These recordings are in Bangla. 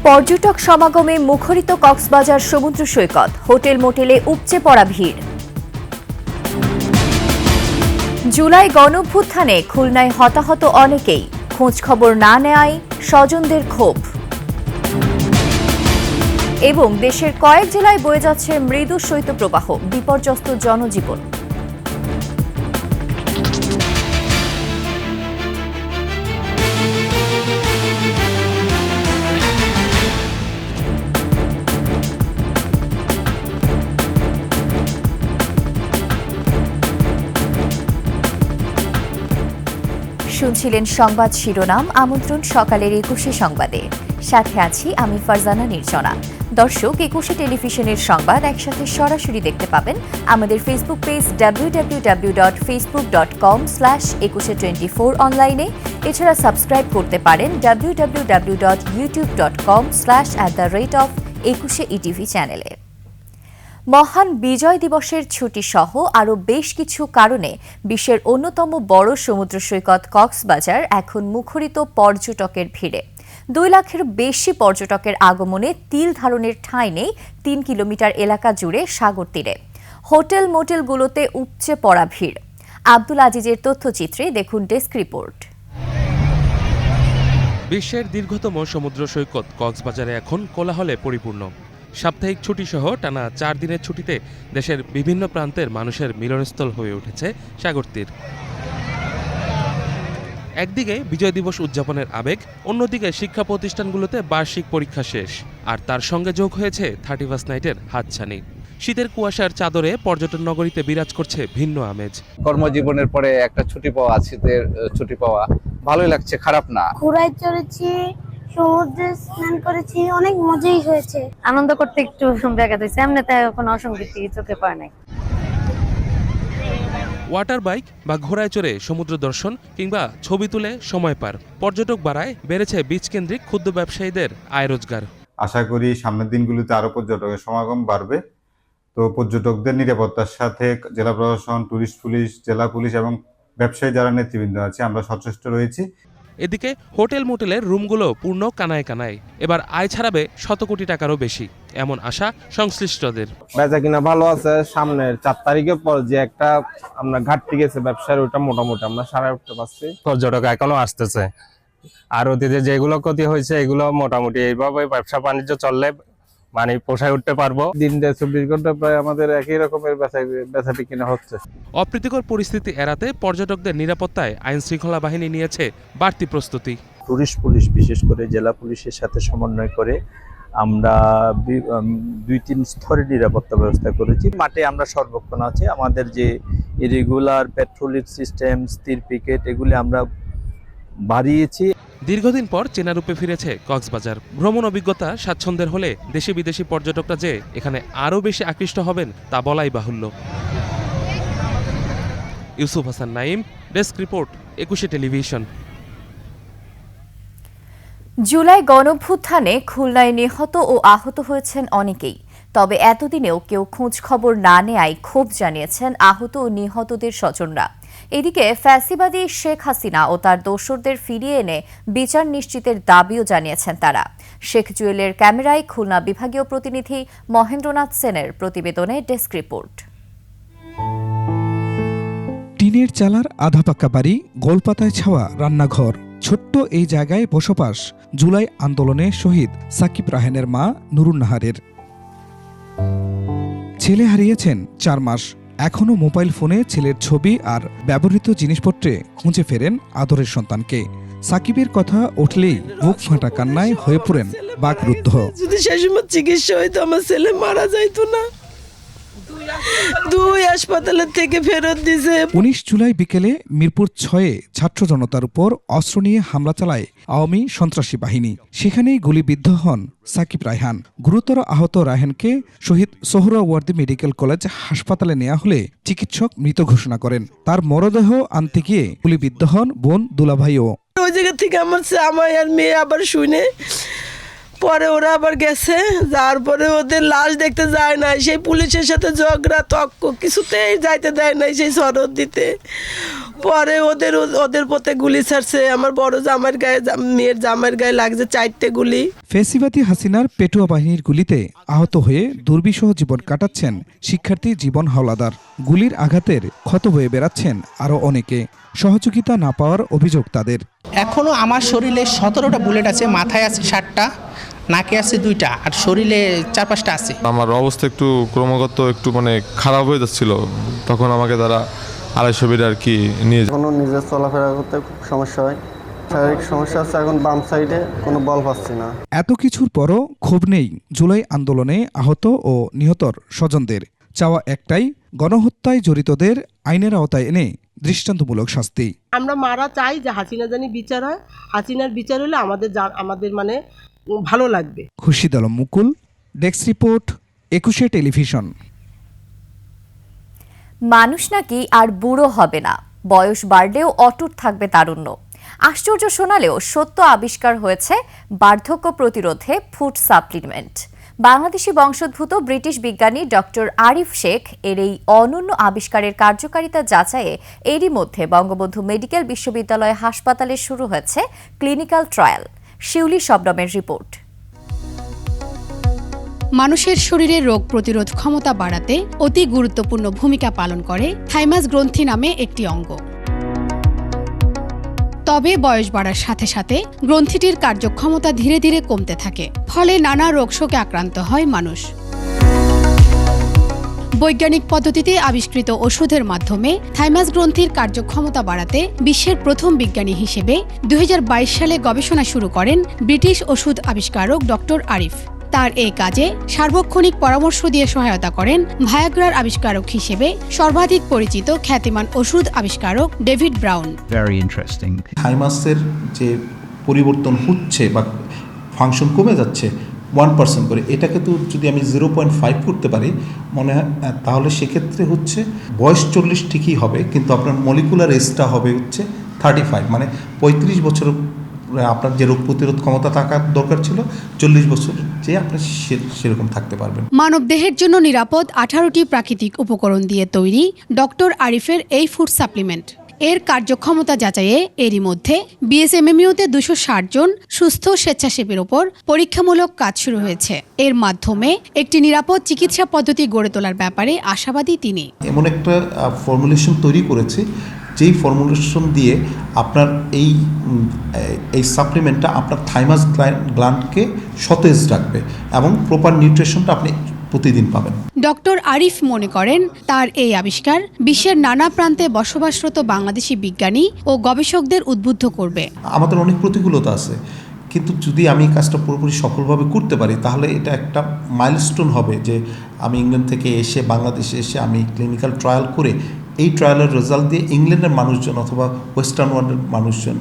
পর্যটক সমাগমে মুখরিত কক্সবাজার সমুদ্র সৈকত, হোটেল মোটেলে উপচে পড়া ভিড়। জুলাই গণঅভ্যুত্থানে খুলনায় হতাহত অনেকেই, খোঁজখবর না নেয়ায় স্বজনদের ক্ষোভ। এবং দেশের কয়েক জেলায় বয়ে যাচ্ছে মৃদু শৈত্যপ্রবাহ, বিপর্যস্ত জনজীবন। শুনছিলেন সংবাদ শিরোনাম। আমন্ত্রণ সকালের ২১শে সংবাদে, সাথে আছি আমি ফারজানা নির্জনা। দর্শক, ২১শে টেলিভিশনের সংবাদ একসাথে সরাসরি দেখতে পাবেন আমাদের ফেসবুক পেজ www.facebook.com/2124 অনলাইনে। এছাড়া সাবস্ক্রাইব করতে পারেন www.youtube.com/@21ETV চ্যানেলে। মহান বিজয় দিবসের ছুটি সহ আরও বেশ কিছু কারণে বিশ্বের অন্যতম বড় সমুদ্র সৈকত কক্সবাজার এখন মুখরিত পর্যটকের ভিড়ে। ২ লাখের বেশি পর্যটকের আগমনে তিল ধারণের ঠাঁই নেই ৩ কিলোমিটার এলাকা জুড়ে সাগর তীরে। হোটেল মোটেলগুলোতে উপচে পড়া ভিড়। আব্দুল আজিজের তথ্যচিত্রে দেখুন ডেস্ক রিপোর্ট। বিশ্বের দীর্ঘতম সমুদ্র সৈকত কক্সবাজারে এখন কোলাহলে পরিপূর্ণ। সাপ্তাহিক ছুটিসহ টানা ৪ দিনের ছুটিতে দেশের বিভিন্ন প্রান্তের মানুষের মিলনস্থল হয়ে উঠেছে সাগরতীর। একদিকে বিজয় দিবস উদযাপনের আবেগ, অন্যদিকে শিক্ষা প্রতিষ্ঠানগুলোতে বার্ষিক পরীক্ষা শেষ, আর তার সঙ্গে যোগ হয়েছে 31 নাইটের হাতছানি। শীতের কুয়াশার চাদরে পর্যটন নগরীতে বিরাজ করছে ভিন্ন আমেজ। কর্মজীবনের পরে একটা ছুটি পাওয়া, শীতের ছুটি পাওয়া ভালোই লাগছে, খারাপ না। ঘোড়ায় চড়েছি, সমুদ্রে স্নান করেছি, অনেক মজাই হয়েছে। আনন্দ করতে একটু ব্যাঘাত হয়েছে, এমনিতে কোনো অসঙ্গতি চোখে পড়ে নাই। ওয়াটার বাইক বা ঘোড়ায় চড়ে সমুদ্র দর্শন কিংবা ছবি তুলে সময় পার, পর্যটক বাড়ায় বেড়েছে বিচ কেন্দ্রিক ক্ষুদ্র ব্যবসায়ীদের আয় রোজগার। আশা করি সামনের দিনগুলোতে আরো পর্যটকের সমাগম বাড়বে। তো পর্যটকদের নিরাপত্তার সাথে জেলা প্রশাসন, টুরিস্ট পুলিশ, জেলা পুলিশ এবং ব্যবসায়ী যারা নেতৃবৃন্দ আছে, আমরা সচেষ্ট রয়েছি। এদিকে হোটেল মোটেলের রুমগুলো পূর্ণ কানায় কানায়, এবার আয় ছাড়াবে ১০০ কোটি টাকারও বেশি, এমন আশা সংশ্লিষ্টদের। বেচা কিনা ভালো আছে। সামনের ৪ তারিখের পর যে একটা আমরা ঘাটতি গেছে ব্যবসার, ওটা মোটামুটি আমরা সারাই উঠতে পারছি। পর্যটক এখনো আসতেছে, আর অতীতে যেগুলো ক্ষতি হয়েছে এগুলো মোটামুটি এইভাবে ব্যবসা বাণিজ্য চললে মানে পোষায় উঠতে পারবো। দিন ২৪ ঘন্টা প্রায় আমাদের একই রকমের বেচা বিক্রি হচ্ছে। অপ্রীতিকর পরিস্থিতি এড়াতে পর্যটকদের নিরাপত্তায় আইন শৃঙ্খলা বাহিনী নিয়েছে বাড়তি প্রস্তুতি। টুরিস্ট পুলিশ, বিশেষ করে জেলা পুলিশের সাথে সমন্বয় করে আমরা ২-৩ স্তরের নিরাপত্তা ব্যবস্থা করেছি। মাঠে আমরা সর্বক্ষণ আছে, আমাদের যে রেগুলার পেট্রোলিং সিস্টেম, স্থির পিকেট, এগুলি আমরা বাড়িয়েছি। দীর্ঘদিন পর চেনা রূপে ফিরেছে কক্সবাজার। ভ্রমণ অভিজ্ঞতা স্বাচ্ছন্দ্যের হলে দেশি বিদেশি পর্যটকরা যে এখানে আরও বেশি আকৃষ্ট হবেন তা বলাই বাহুল্য। ইউসুফ হাসান নাইম, ডেস্ক রিপোর্ট, ২১শে টেলিভিশন। জুলাই গণঅভ্যুত্থানে খুলনায় নিহত ও আহত হয়েছেন অনেকেই, তবে এতদিনেও কেউ খোঁজ খবর না নেয়ায় ক্ষোভ জানিয়েছেন আহত ও নিহতদের স্বজনরা। এদিকে ফ্যাসিবাদী শেখ হাসিনা ও তার দোসরদের ফিরিয়ে এনে বিচার নিশ্চিতের দাবিও জানিয়েছেন তারা। শেখ জুয়েলের ক্যামেরায় খুলনা বিভাগীয় প্রতিনিধি মহেন্দ্রনাথ সেনের প্রতিবেদনে ডেস্ক রিপোর্ট। টিনের চালার আধা পাকা বাড়ি, গোলপাতায় ছাওয়া রান্নাঘর, ছোট্ট এই জায়গায় বসবাস জুলাই আন্দোলনে শহীদ সাকিব রায়হানের মা নুরুন নাহারের। ছেলে হারিয়েছেন ৪ মাস, এখনও মোবাইল ফোনে ছেলের ছবি আর ব্যবহৃত জিনিসপত্রে খুঁজে ফেরেন আদরের সন্তানকে। সাকিবের কথা উঠলেই বুক ফাটা কান্নায় হয়ে পড়েন বাকরুদ্ধ। যদি সেই সময় চিকিৎসা হইতো আমার ছেলে মারা যাইতো না। 2 হাসপাতালের থেকে ফেরত দিয়েছে। ১৯ জুলাই বিকেলে মিরপুর ৬-এ ছাত্র জনতার উপর অস্ত্র নিয়ে হামলা চালায় আওয়ামী সন্ত্রাসী বাহিনী। সেখানেই গুলিবিদ্ধ হন সাকিব রায়হান। গুরুতর আহত রায়হানকে শহীদ সোহরাওয়ার্দী মেডিকেল কলেজ হাসপাতালে নেওয়া হলে চিকিৎসক মৃত ঘোষণা করেন। তার মরদেহ আনতে গিয়ে গুলিবিদ্ধ হন বোন দুলাভাইও। ওই জায়গা থেকে আমার আর মেয়ে আবার শুনে পরে ওরা আবার গেছে, যার পরে ওদের লাশ দেখতে যায় নাই। সেই পুলিশের সাথে ঝগড়া তক্ক, কিছুতেই যাইতে দেয় নাই সেই শরৎ দিতে। পরে ওদের ওদের পথে গুলি ছাড়ছে, আমার বড় জামাইয়ের গায়ে, মেয়ের জামাইয়ের গায়ে লাগছে 4টে গুলি। ফেসিবাদী হাসিনার পেটুয়া বাহিনীর গুলিতে আহত হয়ে দুর্বিষহ জীবন কাটাচ্ছেন শিক্ষার্থী জীবন হাওলাদার। গুলির আঘাতের ক্ষত বয়ে বেড়াচ্ছেন আরও অনেকে। সহযোগিতা না পাওয়ার অভিযোগ তাদের। এখনো আমার শরীরে 17টা বুলেট আছে, মাথায় আছে 7টা, নাকে আছে 2টা, আর শরীরে 4-5টা আছে। আমার অবস্থা একটু ক্রমাগত একটু খারাপ হয়ে যাচ্ছিল, তখন আমাকে তারা 250 বেডে আর কি নিয়ে যায়। কোনো নিজের চলাফেরা করতে খুব সমস্যা হয়, শারীরিক সমস্যা আছে, এখন বাম সাইডে কোনো বল পাচ্ছি না। এত কিছুর পরও ক্ষোভ নেই জুলাই আন্দোলনে আহত ও নিহতর স্বজনদের। চাওয়া একটাই, গণহত্যায় জড়িতদের আইনের আওতায় এনে দৃষ্টান্তমূলক শাস্তি। আমরা মারা চাই যে হাসিনা জানি বিচার হয়, হাসিনার বিচার হলে আমাদের ভালো লাগবে। খুরশিদ আলম মুকুল, ডেস্ক রিপোর্ট, 21 টেলিভিশন। মানুষ নাকি আর বুড়ো হবে না, বয়স বাড়লেও অটুট থাকবে তারুণ্য। আশ্চর্য শোনালেও সত্য আবিষ্কার হয়েছে বার্ধক্য প্রতিরোধে ফুড সাপ্লিমেন্ট। বাংলাদেশি বংশোদ্ভূত ব্রিটিশ বিজ্ঞানী ডক্টর আরিফ শেখ এর এই অনন্য আবিষ্কারের কার্যকারিতা যাচাইয়ে এরই মধ্যে বঙ্গবন্ধু মেডিকেল বিশ্ববিদ্যালয় হাসপাতালে শুরু হয়েছে ক্লিনিক্যাল ট্রায়াল। শিউলি শবনমের রিপোর্ট। মানুষের শরীরে রোগ প্রতিরোধ ক্ষমতা বাড়াতে অতি গুরুত্বপূর্ণ ভূমিকা পালন করে থাইমাস গ্রন্থি নামে একটি অঙ্গ। তবে বয়স বাড়ার সাথে সাথে গ্রন্থিটির কার্যক্ষমতা ধীরে ধীরে কমতে থাকে, ফলে নানা রোগশোকে আক্রান্ত হয় মানুষ। বৈজ্ঞানিক পদ্ধতিতে আবিষ্কৃত ওষুধের মাধ্যমে থাইমাস গ্রন্থির কার্যক্ষমতা বাড়াতে বিশ্বের প্রথম বিজ্ঞানী হিসেবে 2022 সালে গবেষণা শুরু করেন ব্রিটিশ ওষুধ আবিষ্কারক ডক্টর আরিফ। তার এই কাজে সার্বক্ষণিক পরামর্শ দিয়ে সহায়তা করেন ভায়াগ্রার আবিষ্কারক হিসেবে সর্বাধিক পরিচিত খ্যাতিমান ওষুধ আবিষ্কারক ডেভিড ব্রাউন। থাইমাসের যে পরিবর্তন হচ্ছে বা ফাংশন কমে যাচ্ছে 1% করে, এটাকে তো যদি আমি 0.5 করতে পারি মনে হয়, তাহলে সেক্ষেত্রে হচ্ছে বয়স 40 ঠিকই হবে, কিন্তু আপনার মলিকুলার এজটা হবে হচ্ছে 35, মানে 35 বছর আপনার যে রোগ প্রতিরোধ ক্ষমতা থাকার দরকার ছিল 40 বছর যে আপনি সেরকম থাকতে পারবেন। মানবদেহের জন্য নিরাপদ 18টি প্রাকৃতিক উপকরণ দিয়ে তৈরি ডক্টর আরিফের এই ফুড সাপ্লিমেন্ট। এর কার্যক্ষমতা যাচাইয়ে এরই মধ্যে বিএসএমএমইউতে 260 জন সুস্থ স্বেচ্ছাসেবীর ওপর পরীক্ষামূলক কাজ শুরু হয়েছে। এর মাধ্যমে একটি নিরাপদ চিকিৎসা পদ্ধতি গড়ে তোলার ব্যাপারে আশাবাদী তিনি। এমন একটা ফর্মুলেশন তৈরি করেছে যেই ফর্মুলেশন দিয়ে আপনার এই সাপ্লিমেন্টটা আপনার থাইমাস গ্ল্যান্ডকে সতেজ রাখবে এবং প্রপার নিউট্রিশনটা আপনি প্রতিদিন পাবেন। ডক্টর আরিফ মনে করেন তার এই আবিষ্কার বিশ্বের নানা প্রান্তে বসবাসরত বাংলাদেশি বিজ্ঞানী ও গবেষকদের উদ্বুদ্ধ করবে। আমাদের অনেক প্রতিকূলতা আছে, কিন্তু যদি আমি কাজটা পুরোপুরি সফলভাবে করতে পারি তাহলে এটা একটা মাইলস্টোন হবে যে আমি ইংল্যান্ড থেকে এসে বাংলাদেশে এসে আমি ক্লিনিক্যাল ট্রায়াল করে এই ট্রায়ালের রেজাল্ট দিয়ে ইংল্যান্ডের মানুষজন অথবা ওয়েস্টার্ন ওয়ার্ল্ডের মানুষজন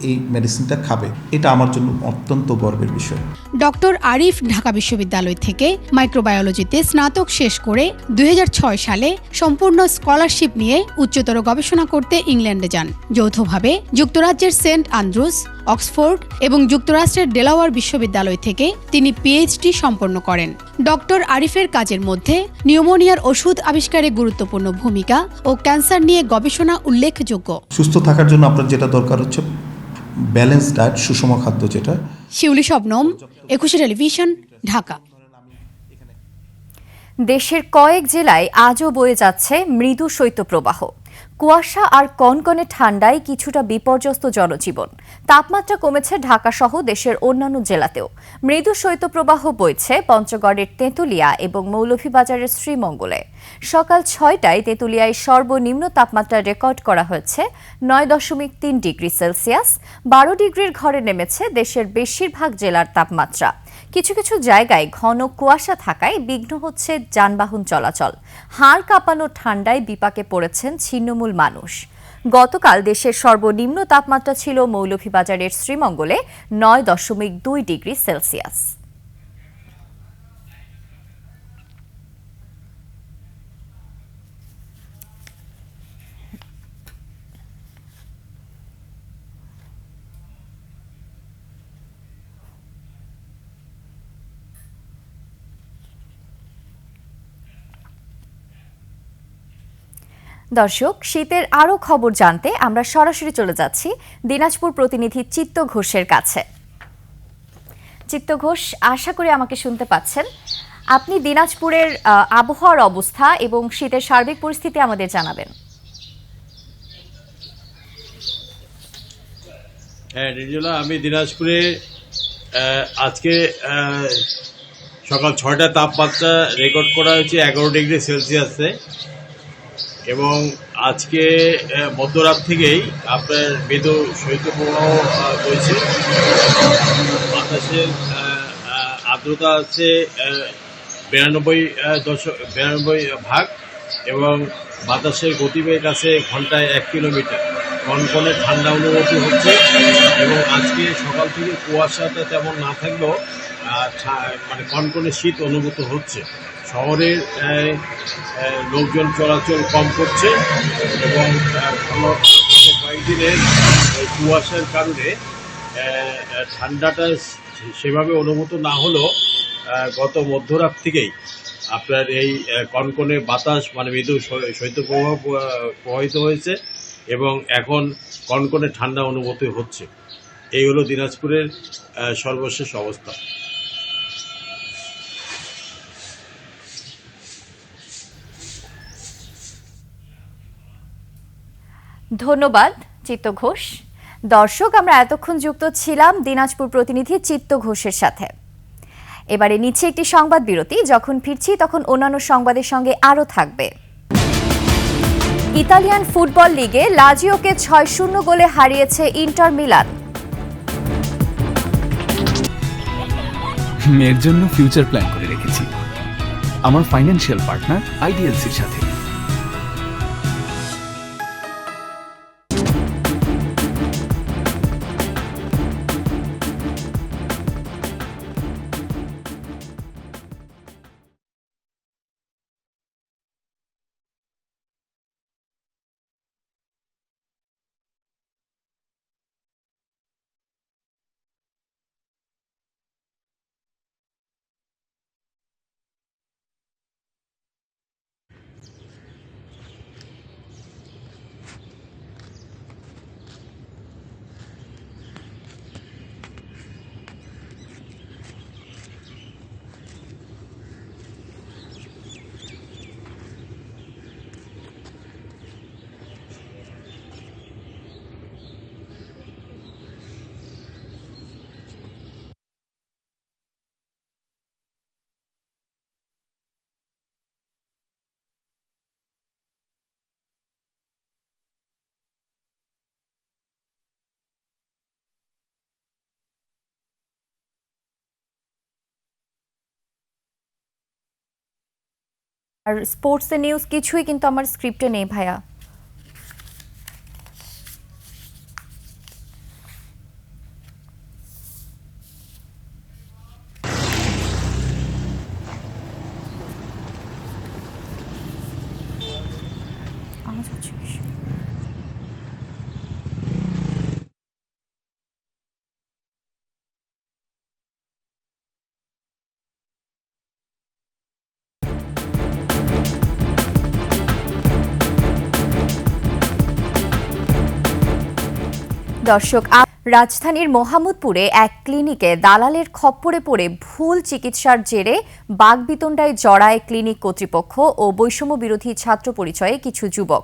এই মেডিসিনটা খাবে। এটা আমার জন্য অত্যন্ত গর্বের বিষয়। ডক্টর আরিফ ঢাকা বিশ্ববিদ্যালয় থেকে মাইক্রোবায়োলজিতে স্নাতক শেষ করে 2006 সালে সম্পূর্ণ স্কলারশিপ নিয়ে উচ্চতর গবেষণা করতে ইংল্যান্ডে যান। যৌথভাবে যুক্তরাজ্যের সেন্ট আন্দ্রুস, অক্সফোর্ড এবং যুক্তরাষ্ট্রের ডেলাওয়ার বিশ্ববিদ্যালয় থেকে তিনি পিএইচডি সম্পন্ন করেন। ডক্টর আরিফের কাজের মধ্যে নিউমোনিয়ার ওষুধ আবিষ্কারে গুরুত্বপূর্ণ ভূমিকা ও ক্যান্সার নিয়ে গবেষণা উল্লেখযোগ্য। সুস্থ থাকার জন্য আপনার যেটা দরকার হচ্ছে ব্যালেন্স ডায়েট, সুষম খাদ্য। যেটা শিউলি শবনম, 21 টেলিভিশন, ঢাকা। দেশের কয়েক জেলায় আজও বয়ে যাচ্ছে মৃদু শৈত্যপ্রবাহ। কুয়াশা আর কনকনে ঠান্ডায় কিছুটা বিপর্যস্ত জনজীবন। তাপমাত্রা কমেছে ঢাকা সহ দেশের অন্যান্য জেলাতেও। মৃদু শৈত্যপ্রবাহ বইছে পঞ্চগড়ের তেঁতুলিয়া এবং মৌলভীবাজারের শ্রীমঙ্গলে। সকাল 6টায় তেঁতুলিয়ায় সর্বনিম্ন তাপমাত্রা রেকর্ড করা হয়েছে 9.3 ডিগ্রি সেলসিয়াস। 12 ডিগ্রির ঘরে নেমেছে দেশের বেশিরভাগ জেলার তাপমাত্রা। কিছু কিছু জায়গায় ঘন কুয়াশা থাকায় বিঘ্ন হচ্ছে যানবাহন চলাচল। হাড় কাঁপানো ঠান্ডায় বিপাকে পড়েছেন ছিন্নমূল মানুষ। গতকাল দেশের সর্বনিম্ন তাপমাত্রা ছিল মৌলভীবাজারের শ্রীমঙ্গলে 9.2 ডিগ্রি সেলসিয়াস। দর্শক, শীতের আরও খবর জানতে আমরা সরাসরি চলে যাচ্ছি দিনাজপুর প্রতিনিধি চিত্ত ঘোষের কাছে। চিত্ত ঘোষ, আশা করি আমাকে শুনতে পাচ্ছেন। আপনি দিনাজপুরের আবহাওয়ার অবস্থা এবং শীতের সার্বিক পরিস্থিতি আমাদের জানাবেন। হ্যাঁ রিজুলা, আমি দিনাজপুরে আজকে সকাল 6টায় তাপমাত্রা রেকর্ড করা হয়েছে 11 ডিগ্রি সেলসিয়াসে, এবং আজকে মধ্যরাত থেকেই আপনার মৃদু শৈত্যপ্রবাহ রয়েছে। বাতাসের আর্দ্রতা আছে 92 ভাগ, এবং বাতাসের গতিবেগ আছে ঘন্টায় 1 কিলোমিটার। কনকনে ঠান্ডা অনুভূতি হচ্ছে, এবং আজকে সকাল থেকে কুয়াশাটা তেমন না থাকলেও মানে কনকনে শীত অনুভূত হচ্ছে। শহরের লোকজন চলাচল কম করছে, এবং কয়েকদিনের কুয়াশার কারণে ঠান্ডাটা সেভাবে অনুভূত না হলেও গত মধ্যরাত থেকেই আপনার এই কনকনে বাতাস মানে মৃদু শৈত্যপ্রবাহ প্রবাহিত হয়েছে, এবং এখন কনকনে ঠান্ডা অনুভূতি হচ্ছে। এই হলো দিনাজপুরের সর্বশেষ অবস্থা। ধন্যবাদ চিত্ত ঘোষ। দর্শক, আমরা এতক্ষণ যুক্ত ছিলাম দিনাজপুর প্রতিনিধি চিত্ত ঘোষের সাথে। এবারে নিচ্ছে একটি সংবাদ বিরতি। যখন ফিরছি তখন অন্যান্য সংবাদের সঙ্গে আরও থাকবে। ইতালিয়ান ফুটবল লিগে লাজিওকে 6-0 গোলে হারিয়েছে ইন্টার মিলান। মেয়ের জন্য ফিউচার প্ল্যান করে রেখেছি আমার ফাইন্যান্সিয়াল পার্টনার আইডিএলসির সাথে। আর স্পোর্টসের নিউজ কিছুই কিন্তু আমার স্ক্রিপ্টে নেই ভাইয়া। দর্শক, রাজধানীর মোহাম্মদপুরে এক ক্লিনিকে দালালের খপ্পরে পড়ে ভুল চিকিৎসার জেরে বাগবিতণ্ডায় জড়ায় ক্লিনিক কর্তৃপক্ষ ও বৈষম্য বিরোধী ছাত্র পরিচয়ে কিছু যুবক।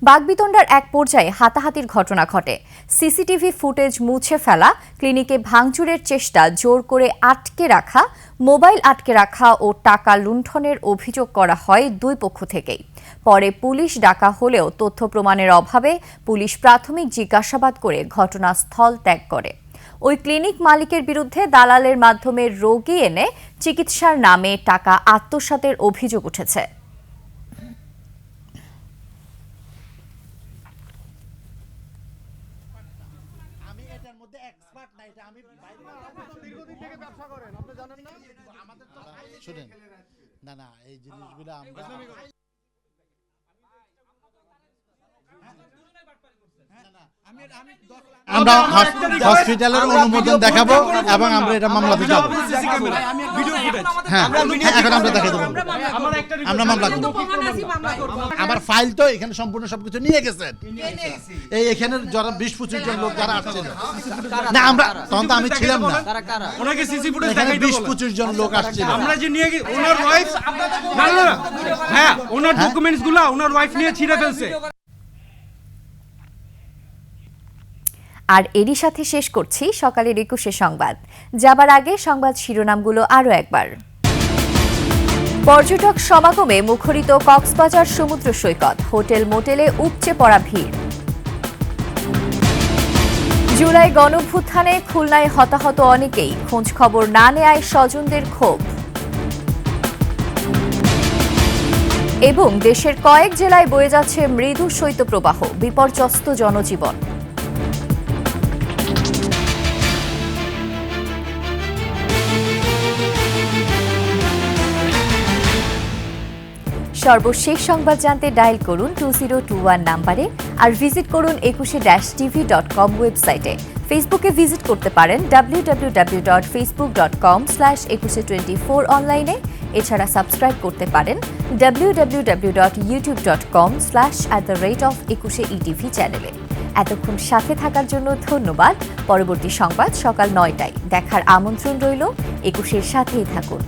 বাগবিতণ্ডার এক পর্যায়ে হাতাহাতির ঘটনা ঘটে। সিসিটিভি ফুটেজ মুছে ফেলা, ক্লিনিকে ভাঙচুরের চেষ্টা, জোর করে আটকে রাখা, মোবাইল আটকে রাখা ও টাকা লুণ্ঠনের অভিযোগ করা হয় দুই পক্ষ থেকেই। পরে পুলিশ ডাকা হলেও তথ্য প্রমাণের অভাবে পুলিশ প্রাথমিক জিজ্ঞাসাবাদ করে ঘটনাস্থল ত্যাগ করে। ওই ক্লিনিক মালিকের বিরুদ্ধে দালালের মাধ্যমে রোগী এনে চিকিৎসার নামে টাকা আত্মসাতের অভিযোগ উঠেছে। শুনেন, না এই জিনিসগুলো আমরা আমরা হসপিটালের অনুমোদন দেখাবো এবং আমরা এটা মামলাতে যাব। হ্যাঁ, এখন আমরা দেখাই দেবো, আমরা মামলা করব। আমার ফাইল তো এখানে সম্পূর্ণ সবকিছু নিয়ে গেছেন। এই এখানে যারা 20-25 জন লোক যারা আসছিল না, আমরা তখন তো আমি ছিলাম না, ওনাকে সিসি ফুটেজ এখানে দেখাই দেব। 20-25 জন লোক আসছিল। আমরা যে নিয়ে ওনার ওয়াইফ না না হ্যাঁ ওনার ডকুমেন্টস গুলো ওনার ওয়াইফ নিয়ে ছিঁড়ে ফেলছে। আর এরই সাথে শেষ করছি সকালের 21 সংবাদ। যাবার আগে সংবাদ শিরোনামগুলো আরও একবার। পর্যটক সমাগমে মুখরিত কক্সবাজার সমুদ্র সৈকত, হোটেল মোটেলে উপচে পড়া ভিড়। জুলাই গণঅভ্যুত্থানে খুলনায় হতাহত অনেকেই, খোঁজ খবর না নেয়ায় স্বজনদের ক্ষোভ। এবং দেশের কয়েক জেলায় বয়ে যাচ্ছে মৃদু শৈত্যপ্রবাহ, বিপর্যস্ত জনজীবন। সর্বশেষ সংবাদ জানতে ডায়াল করুন 2021 নাম্বারে আর ভিজিট করুন 21-tv.com ওয়েবসাইটে। ফেসবুকে ভিজিট করতে পারেন www.facebook.com/2124 অনলাইনে। এছাড়া সাবস্ক্রাইব করতে পারেন www.youtube.com/@21etv চ্যানেলে। এতক্ষণ সাথে থাকার জন্য ধন্যবাদ। পরবর্তী সংবাদ সকাল 9টায় দেখার আমন্ত্রণ রইল। 21-এর সাথেই থাকুন।